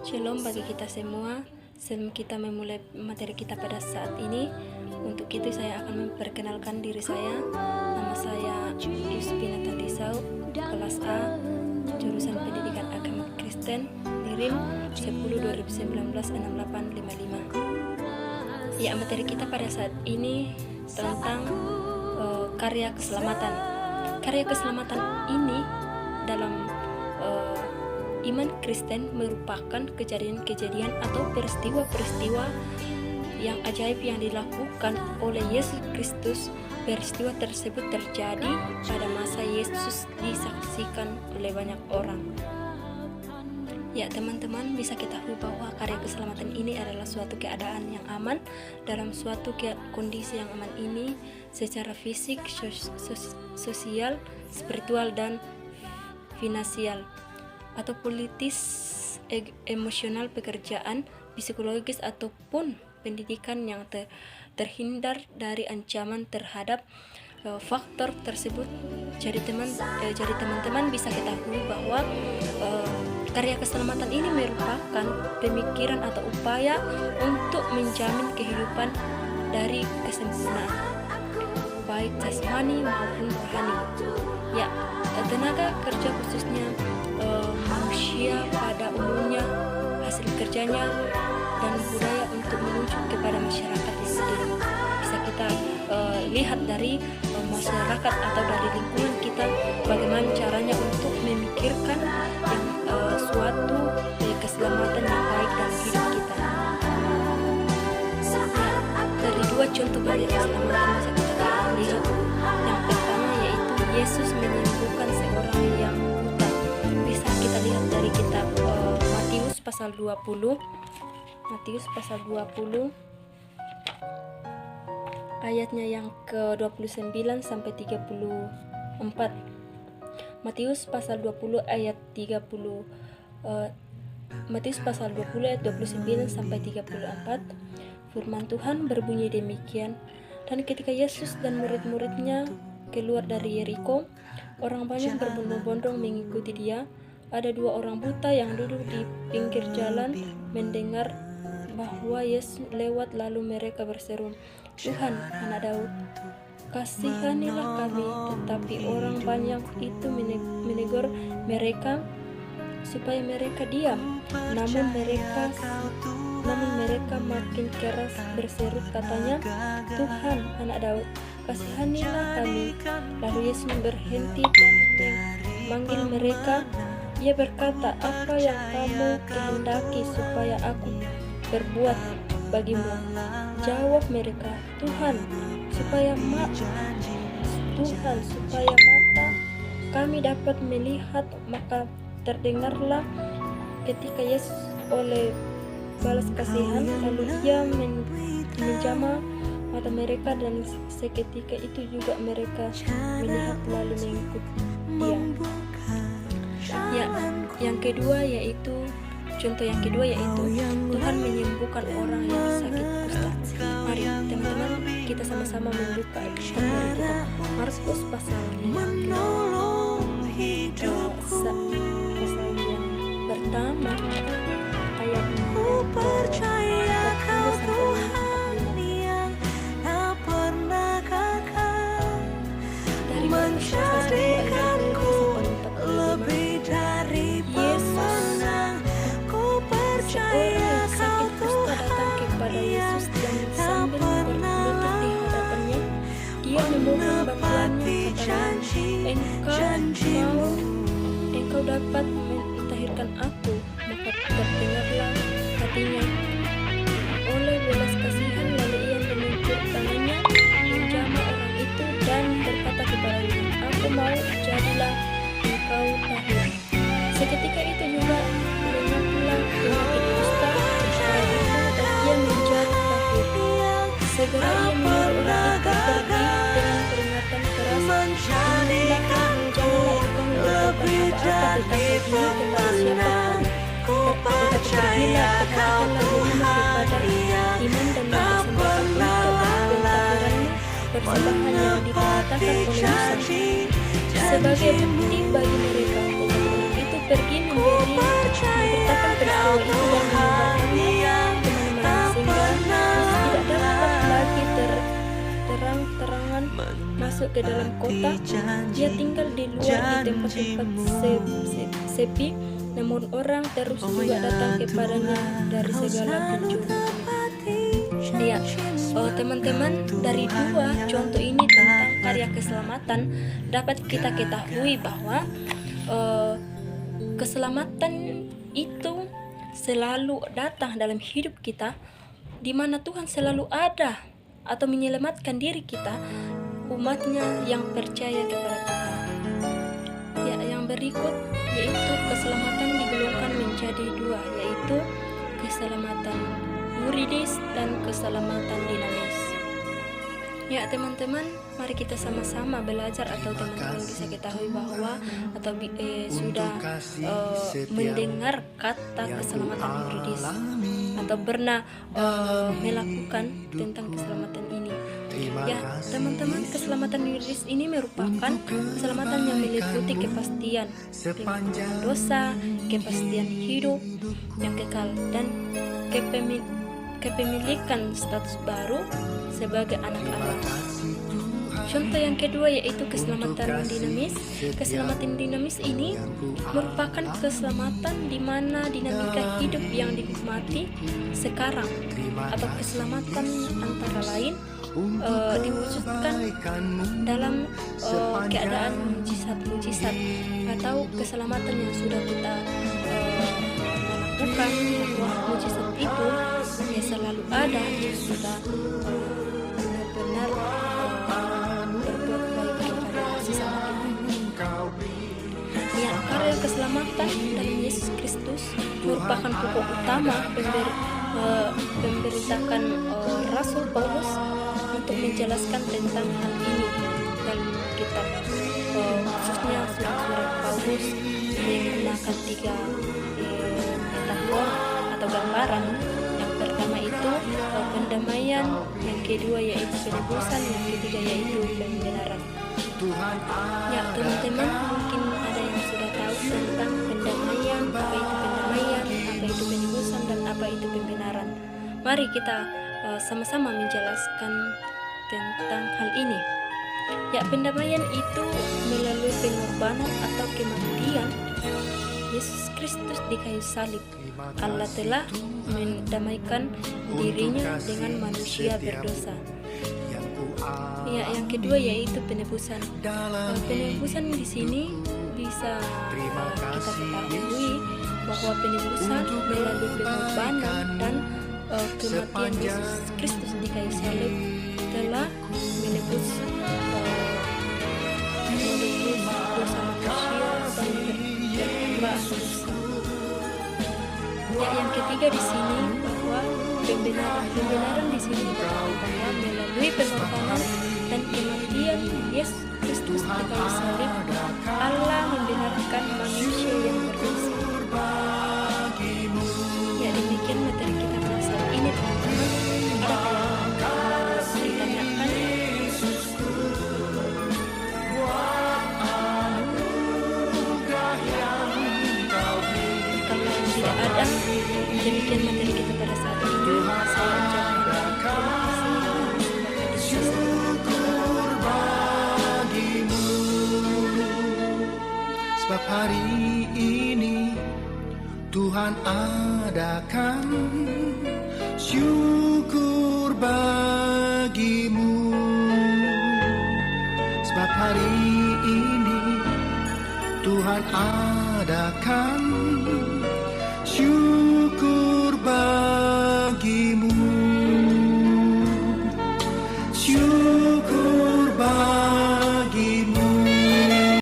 Shalom bagi kita semua. Sebelum kita memulai materi kita pada saat ini, untuk itu saya akan memperkenalkan diri saya. Nama saya Yuspina Tandisau, kelas A, jurusan Pendidikan Agama Kristen, NIRIM 10/2019-6855. Ya, materi kita pada saat ini tentang karya keselamatan. Karya keselamatan ini dalam iman Kristen merupakan kejadian-kejadian atau peristiwa-peristiwa yang ajaib yang dilakukan oleh Yesus Kristus. Peristiwa tersebut terjadi pada masa Yesus disaksikan oleh banyak orang. Ya teman-teman, bisa kita tahu bahwa karya keselamatan ini adalah suatu keadaan yang aman. Dalam suatu kondisi yang aman ini secara fisik, sosial, spiritual, dan finansial atau politis, emosional, pekerjaan, psikologis, ataupun pendidikan yang terhindar dari ancaman terhadap faktor tersebut. Jadi teman-teman bisa ketahui bahwa karya keselamatan ini merupakan pemikiran atau upaya untuk menjamin kehidupan dari kesempurnaan, baik jasmani maupun rohani. Ya, tenaga kerja khususnya manusia pada umumnya, hasil kerjanya, dan budaya untuk menuju kepada masyarakat yang adil. Bisa kita lihat dari masyarakat atau dari lingkungan kita, bagaimana caranya untuk memikirkan suatu keselamatan yang baik dalam hidup kita. Dari dua contoh karya keselamatan bisa kita lihat. Yang pertama yaitu Yesus menyembuhkan seorang yang buta. Bisa kita lihat dari kitab Matius pasal 20. Matius pasal 20 ayatnya yang ke-29 sampai 34. Matius pasal 20 ayat 30 Matius pasal 20 ayat 29 sampai 34. Firman Tuhan berbunyi demikian. Dan ketika Yesus dan murid-muridnya keluar dari Yeriko, orang banyak berbondong-bondong mengikuti dia. Ada dua orang buta yang duduk di pinggir jalan mendengar bahwa Yesus lewat, lalu mereka berseru, "Tuhan, Anak Daud, kasihanilah kami." Tetapi orang banyak itu menegur mereka supaya mereka diam. Namun mereka makin keras berseru, katanya, "Tuhan, Anak Daud, kasihanilah kami." Lalu Yesus berhenti dan memanggil mereka. Ia berkata, "Apa yang kamu kehendaki supaya aku berbuat bagimu?" Jawab mereka, "Tuhan, supaya mata kami dapat melihat." Maka terdengarlah ketika Yesus oleh balas kasihan, lalu ia menjamah mata mereka, dan seketika itu juga mereka melihat lalu mengikut dia. Ya, contoh yang kedua yaitu Tuhan menyembuhkan orang yang sakit kusta. Mari teman-teman kita sama-sama membuka Alkitab dari kitab Markus pasal yang pertama ayat 40 memohon bantuannya, katanya, engkau dapat mentahirkan aku. Maka terdengarlah hatinya oleh belas kasihan, lalu ia menunjuk tangannya, menjamah orang itu, dan berkata kepadanya, "Aku mau, jadilah engkau tahir." Seketika itu juga lenyaplah penyakit kusta orang itu, dan ia menjadi tahir. Segera ia menyuruh orang itu pergi dengan peringatan keras, "Janganlah lebih dari teman, ku percaya kau Tuhan yang tak pernah lalai menepati janji. Sebagai bukti bagi mereka, itu pergi memberitakan peristiwa itu dan teman-teman sehingga Yesus tidak dapat lagi terang-terangan masuk ke dalam kota. Dia tinggal di luar di tempat-tempat sepi, namun orang terus juga datang kepadanya dari segala penjuru. Ya, teman-teman, dari dua contoh ini tentang karya keselamatan dapat kita ketahui bahwa keselamatan itu selalu datang dalam hidup kita, di mana Tuhan selalu ada atau menyelamatkan diri kita, umatnya yang percaya kepada Tuhan. Ya, yang berikut yaitu keselamatan digolongkan menjadi dua, yaitu keselamatan yuridis dan keselamatan dinamis. Ya teman-teman, mari kita sama-sama belajar atau teman-teman bisa ketahui bahwa atau sudah mendengar kata keselamatan yuridis atau pernah melakukan tentang keselamatan ini. Ya teman-teman, keselamatan yuridis ini merupakan keselamatan yang meliputi kepastian pengampunan dosa, kepastian hidup yang kekal, dan kepemilikan status baru sebagai anak Allah. Contoh yang kedua yaitu keselamatan dinamis. Keselamatan dinamis ini merupakan keselamatan di mana dinamika hidup yang dinikmati sekarang atau keselamatan antara lain diwujudkan dalam keadaan mujizat-mujizat atau keselamatan yang sudah kita lakukan, bahwa mujizat itu ya selalu ada jika kita benar-benar berbuat baik kepada sesama kita. Ya, karya keselamatan dalam Yesus Kristus merupakan pokok utama pemberitakan Rasul Paulus untuk menjelaskan tentang hal ini dalam kitab, khususnya surat-surat Paulus menggunakan 3 metafor atau gambaran. Yang pertama itu pendamaian, yang kedua yaitu penebusan, yang ketiga yaitu pembenaran. Ya teman-teman, mungkin ada yang sudah tahu tentang pendamaian, apa itu penebusan, dan apa itu pembenaran. Mari kita sama-sama menjelaskan tentang hal ini. Ya, pendamaian itu melalui pengorbanan atau kematian Yesus Kristus di kayu salib. Allah telah mendamaikan dirinya dengan manusia berdosa. Ya, yang kedua yaitu penebusan. Penebusan di sini bisa kita ketahui bahwa penebusan melalui pengorbanan dan kematian Yesus Kristus di kayu salib telah menebus dosa manusia dan bertambah dosa. Ya, yang ketiga di sini bahwa pembenaran di sini dikatakan bahwa melalui pengorbanan dan kematian Yesus Kristus di kayu salib, Allah membenarkan manusia yang berdosa. Ya, demikian materi kita pada saat ini teman-teman. Ada yang ditanyakan? Kalau tidak ada, demikian materi kita pada saat ini. Saya ucapkan terima kasih. Sebab hari ini Tuhan adakan syukur bagimu. Sebab hari ini Tuhan adakan